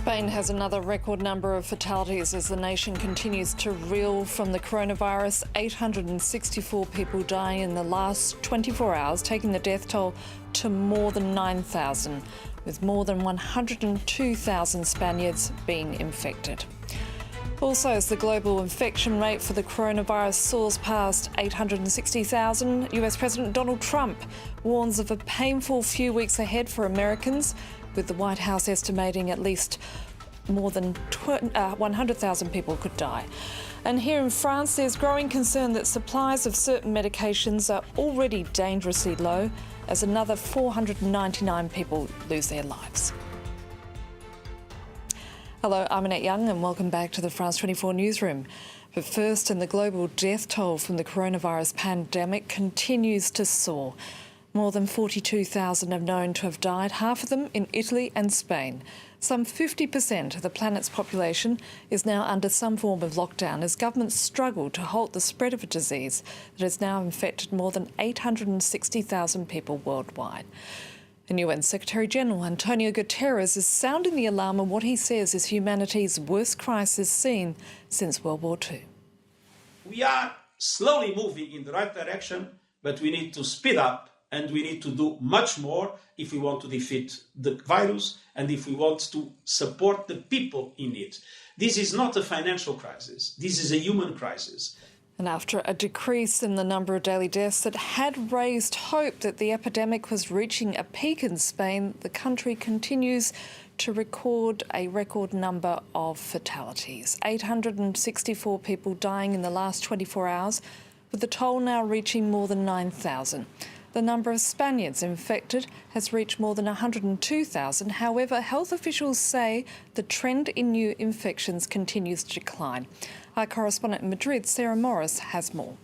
Spain has another record number of fatalities as the nation continues to reel from the coronavirus. 864 people dying in the last 24 hours, taking the death toll to more than 9,000, with more than 102,000 Spaniards being infected. Also, as the global infection rate for the coronavirus soars past 860,000, US President Donald Trump warns of a painful few weeks ahead for Americans, with the White House estimating at least more than 100,000 people could die. And here in France, there's growing concern that supplies of certain medications are already dangerously low, as another 499 people lose their lives. Hello, I'm Annette Young and welcome back to the France 24 newsroom. But first, the global death toll from the coronavirus pandemic continues to soar. More than 42,000 are known to have died, half of them in Italy and Spain. Some 50% of the planet's population is now under some form of lockdown as governments struggle to halt the spread of a disease that has now infected more than 860,000 people worldwide. And UN Secretary-General Antonio Guterres is sounding the alarm on what he says is humanity's worst crisis seen since World War II. We are slowly moving in the right direction, but we need to speed up and we need to do much more if we want to defeat the virus and if we want to support the people in it. This is not a financial crisis. This is a human crisis. And after a decrease in the number of daily deaths that had raised hope that the epidemic was reaching a peak in Spain, the country continues to record a record number of fatalities. 864 people dying in the last 24 hours, with the toll now reaching more than 9,000. The number of Spaniards infected has reached more than 102,000. However, health officials say the trend in new infections continues to decline. Our correspondent in Madrid, Sarah Morris, has more.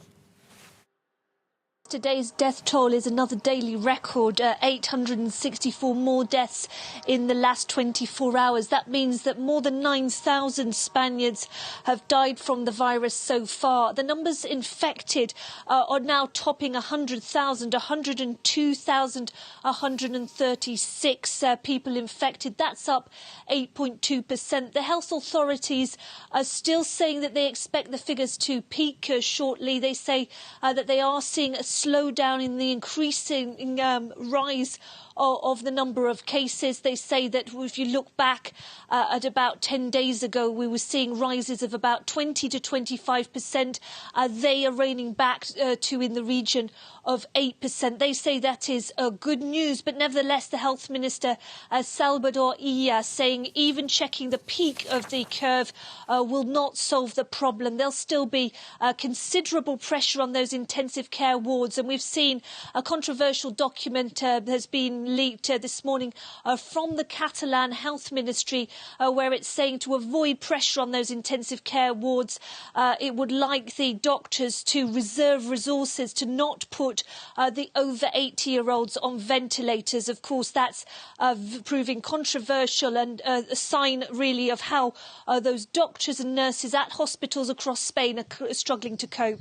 Today's death toll is another daily record, 864 more deaths in the last 24 hours. That means that more than 9,000 Spaniards have died from the virus so far. The numbers infected are now topping 100,000, 102,136 people infected. That's up 8.2%. The health authorities are still saying that they expect the figures to peak shortly. They say that they are seeing a slowdown in the increasing rise of the number of cases. They say that if you look back at about 10 days ago, we were seeing rises of about 20 to 25%. They are reining back to in the region of 8%. They say that is good news, but nevertheless, the health minister, Salvador Illa, saying even checking the peak of the curve will not solve the problem. There'll still be considerable pressure on those intensive care wards, and we've seen a controversial document has been leaked this morning from the Catalan Health Ministry, where it's saying to avoid pressure on those intensive care wards, it would like the doctors to reserve resources to not put the over 80-year-olds on ventilators. Of course, that's proving controversial and a sign really of how those doctors and nurses at hospitals across Spain are struggling to cope.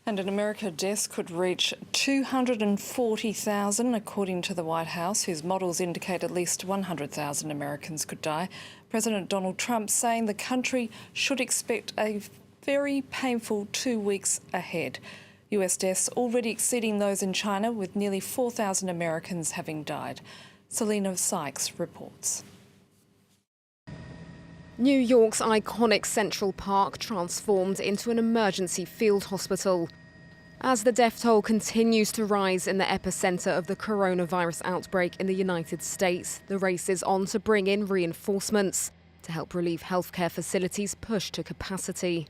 And in America, deaths could reach 240,000, according to the White House, whose models indicate at least 100,000 Americans could die. President Donald Trump saying the country should expect a very painful 2 weeks ahead. US deaths already exceeding those in China, with nearly 4,000 Americans having died. Selena Sykes reports. New York's iconic Central Park transformed into an emergency field hospital. As the death toll continues to rise in the epicenter of the coronavirus outbreak in the United States, the race is on to bring in reinforcements to help relieve healthcare facilities pushed to capacity.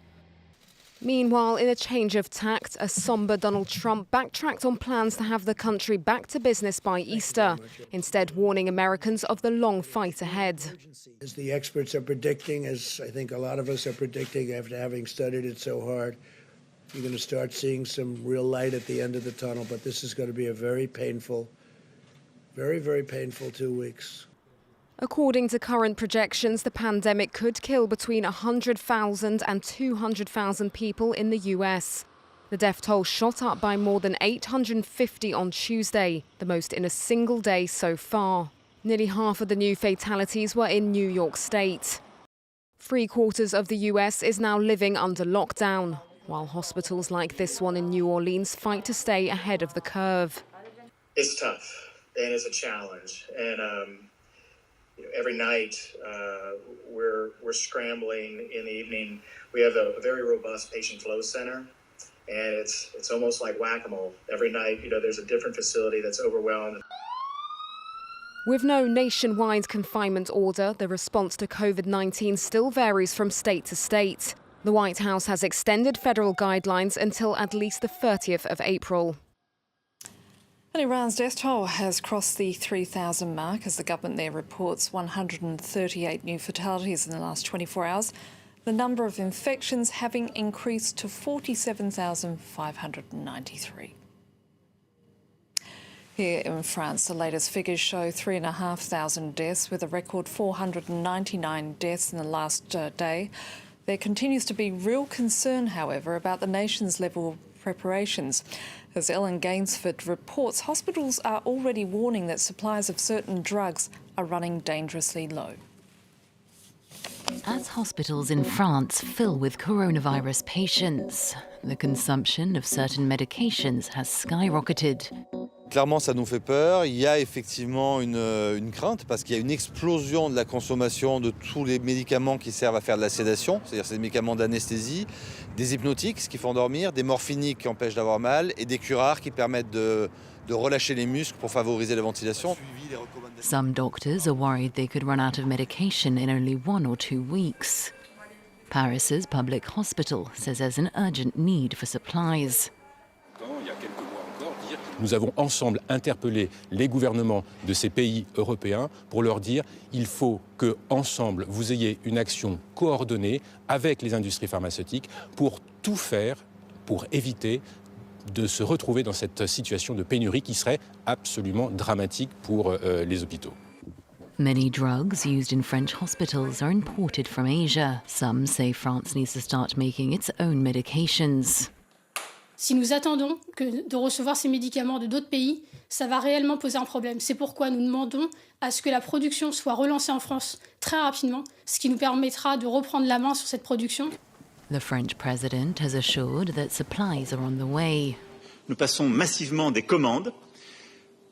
Meanwhile, in a change of tact, a somber Donald Trump backtracked on plans to have the country back to business by Easter, instead warning Americans of the long fight ahead. As the experts are predicting, as I think a lot of us are predicting after having studied it so hard, you're going to start seeing some real light at the end of the tunnel, but this is going to be a very painful, very, very painful 2 weeks. According to current projections, the pandemic could kill between 100,000 and 200,000 people in the US. The death toll shot up by more than 850 on Tuesday, the most in a single day so far. Nearly half of the new fatalities were in New York State. 3/4 of the US is now living under lockdown, while hospitals like this one in New Orleans fight to stay ahead of the curve. It's tough and it's a challenge. And every night we're scrambling in the evening. We have a very robust patient flow center, and it's almost like whack-a-mole. Every night, there's a different facility that's overwhelmed. With no nationwide confinement order, the response to COVID-19 still varies from state to state. The White House has extended federal guidelines until at least the 30th of April. And Iran's death toll has crossed the 3,000 mark as the government there reports 138 new fatalities in the last 24 hours, the number of infections having increased to 47,593. Here in France, the latest figures show 3,500 deaths, with a record 499 deaths in the last day. There continues to be real concern, however, about the nation's level of preparations. As Ellen Gainsford reports, hospitals are already warning that supplies of certain drugs are running dangerously low. As hospitals in France fill with coronavirus patients, the consumption of certain medications has skyrocketed. Clairement, ça nous fait peur. Il y a effectivement une crainte parce qu'il y a une explosion de la consommation de tous les médicaments qui servent à faire de la sédation, c'est-à-dire ces médicaments d'anesthésie, des hypnotiques, ce qui font dormir, des morphiniques qui empêchent d'avoir mal et des curares qui permettent de relâcher les muscles pour favoriser la ventilation. Some doctors are worried they could run out of medication in only 1 or 2 weeks. Paris's public hospital says there's an urgent need for supplies. Nous avons ensemble interpellé les gouvernements de ces pays européens pour leur dire qu'il faut que, ensemble, vous ayez une action coordonnée avec les industries pharmaceutiques pour tout faire pour éviter de se retrouver dans cette situation de pénurie qui serait absolument dramatique pour les hôpitaux. Many drugs used in French hospitals are imported from Asia. Some say France needs to start making its own medications. Si nous attendons de recevoir ces médicaments de d'autres pays, ça va réellement poser un problème. C'est pourquoi nous demandons à ce que la production soit relancée en France très rapidement, ce qui nous permettra de reprendre la main sur cette production. The French president has assured that supplies are on the way. Nous passons massivement des commandes.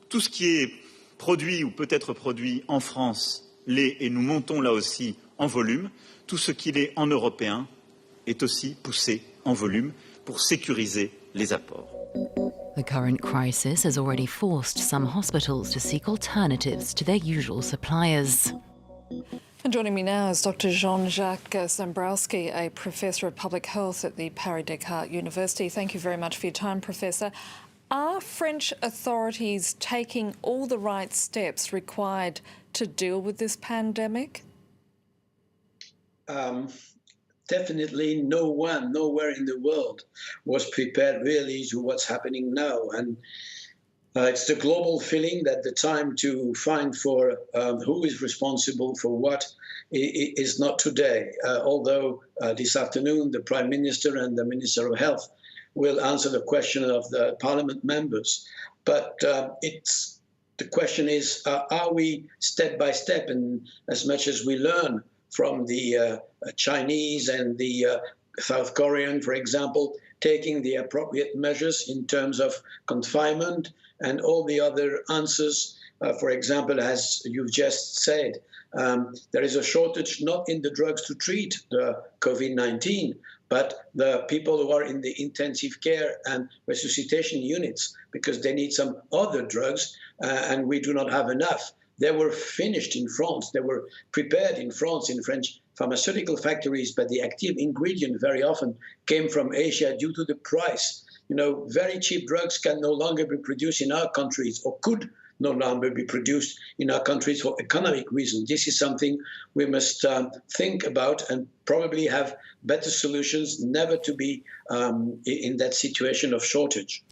Tout ce qui est produit ou peut être produit en France l'est, et nous montons là aussi en volume. Tout ce qui est en européen est aussi poussé en volume pour sécuriser les apports. The current crisis has already forced some hospitals to seek alternatives to their usual suppliers. And joining me now is Dr. Jean-Jacques Zambrowski, a professor of public health at the Paris Descartes University. Thank you very much for your time, Professor. Are French authorities taking all the right steps required to deal with this pandemic? Definitely nowhere in the world was prepared really to what's happening now. And it's the global feeling that the time to find for who is responsible for what is not today. Although this afternoon the Prime Minister and the Minister of Health will answer the question of the Parliament members. But the question is, are we step by step, and as much as we learn from the Chinese and the South Korean, for example, taking the appropriate measures in terms of confinement and all the other answers. For example, as you've just said, there is a shortage not in the drugs to treat the COVID-19, but the people who are in the intensive care and resuscitation units, because they need some other drugs, and we do not have enough. They were finished in France. They were prepared in France in French pharmaceutical factories, but the active ingredient very often came from Asia due to the price. Very cheap drugs can no longer be produced in our countries, or could no longer be produced in our countries for economic reasons. This is something we must think about and probably have better solutions, never to be in that situation of shortage.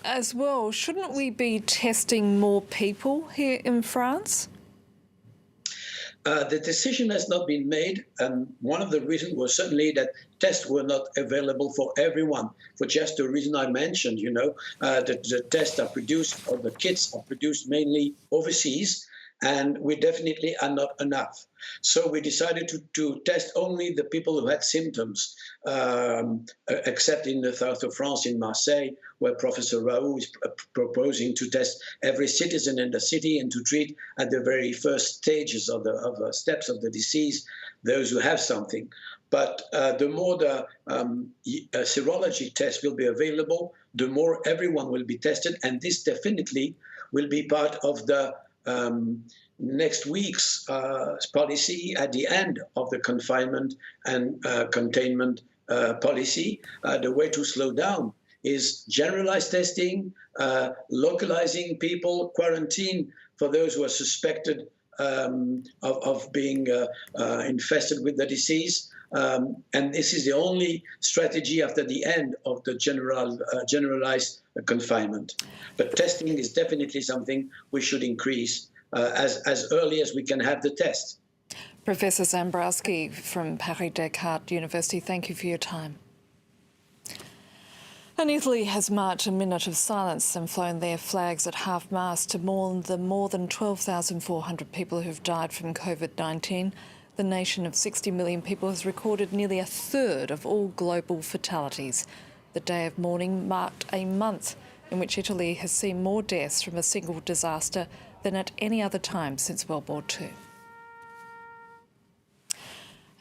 As well, shouldn't we be testing more people here in France? The decision has not been made, and one of the reasons was certainly that tests were not available for everyone, for just the reason I mentioned. The tests are produced, or the kits are produced mainly overseas, and we definitely are not enough. So we decided to test only the people who had symptoms, except in the south of France, in Marseille, where Professor Raoult is proposing to test every citizen in the city and to treat at the very first stages of the steps of the disease those who have something. But the more the serology test will be available, the more everyone will be tested, and this definitely will be part of the next week's policy at the end of the confinement and containment policy. The way to slow down is generalized testing, localizing people, quarantine for those who are suspected of being infested with the disease. And this is the only strategy after the end of the generalized confinement. But testing is definitely something we should increase as early as we can have the test. Professor Zambrowski from Paris Descartes University, thank you for your time. And Italy has marched a minute of silence and flown their flags at half-mast to mourn the more than 12,400 people who have died from COVID-19. The nation of 60 million people has recorded nearly a third of all global fatalities. The day of mourning marked a month in which Italy has seen more deaths from a single disaster than at any other time since World War II.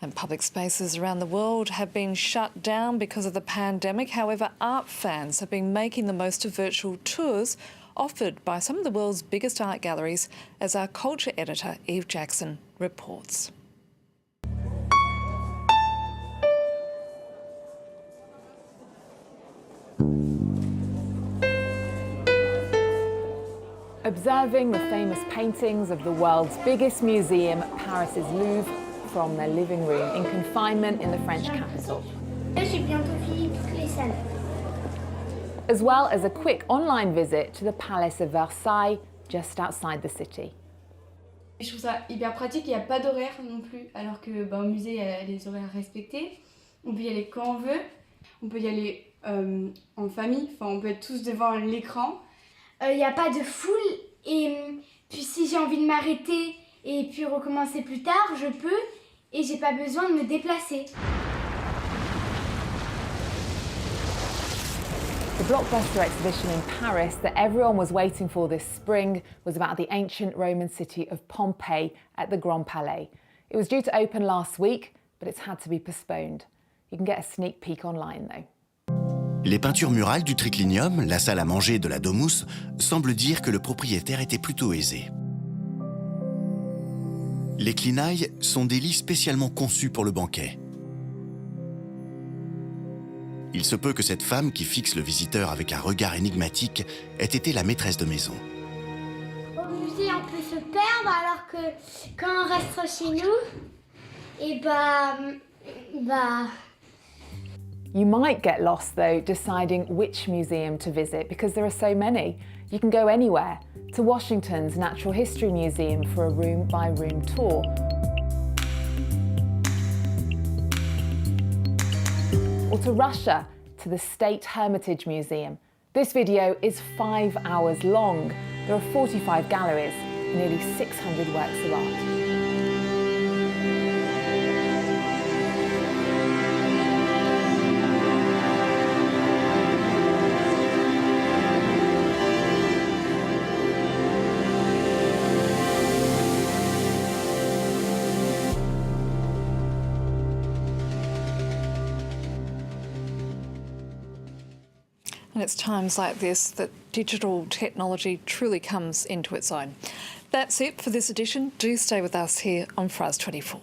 And public spaces around the world have been shut down because of the pandemic. However, art fans have been making the most of virtual tours offered by some of the world's biggest art galleries, as our culture editor Eve Jackson reports. Observing the famous paintings of the world's biggest museum, Paris's Louvre, from their living room in confinement in the French capital. As well as a quick online visit to the Palace of Versailles, just outside the city. Je trouve ça hyper pratique, il n'y a pas d'horaire non plus, alors que au musée, il y a des horaires respectés. On peut y aller quand on veut, on peut y aller en famille, enfin on peut être tous devant l'écran. Il n'y a pas de foule et puis si j'ai envie de m'arrêter et puis recommencer plus tard, je peux et j'ai pas besoin de me déplacer. The blockbuster exhibition in Paris that everyone was waiting for this spring was about the ancient Roman city of Pompeii at the Grand Palais. It was due to open last week, but it's had to be postponed. You can get a sneak peek online though. Les peintures murales du triclinium, la salle à manger de la Domus, semblent dire que le propriétaire était plutôt aisé. Les clinailles sont des lits spécialement conçus pour le banquet. Il se peut que cette femme qui fixe le visiteur avec un regard énigmatique ait été la maîtresse de maison. Au musée, on peut se perdre alors que quand on reste chez nous, et You might get lost though deciding which museum to visit because there are so many. You can go anywhere, to Washington's Natural History Museum for a room-by-room tour. Or to Russia, to the State Hermitage Museum. This video is 5 hours long. There are 45 galleries and nearly 600 works of art. And it's times like this that digital technology truly comes into its own. That's it for this edition. Do stay with us here on Fraz 24.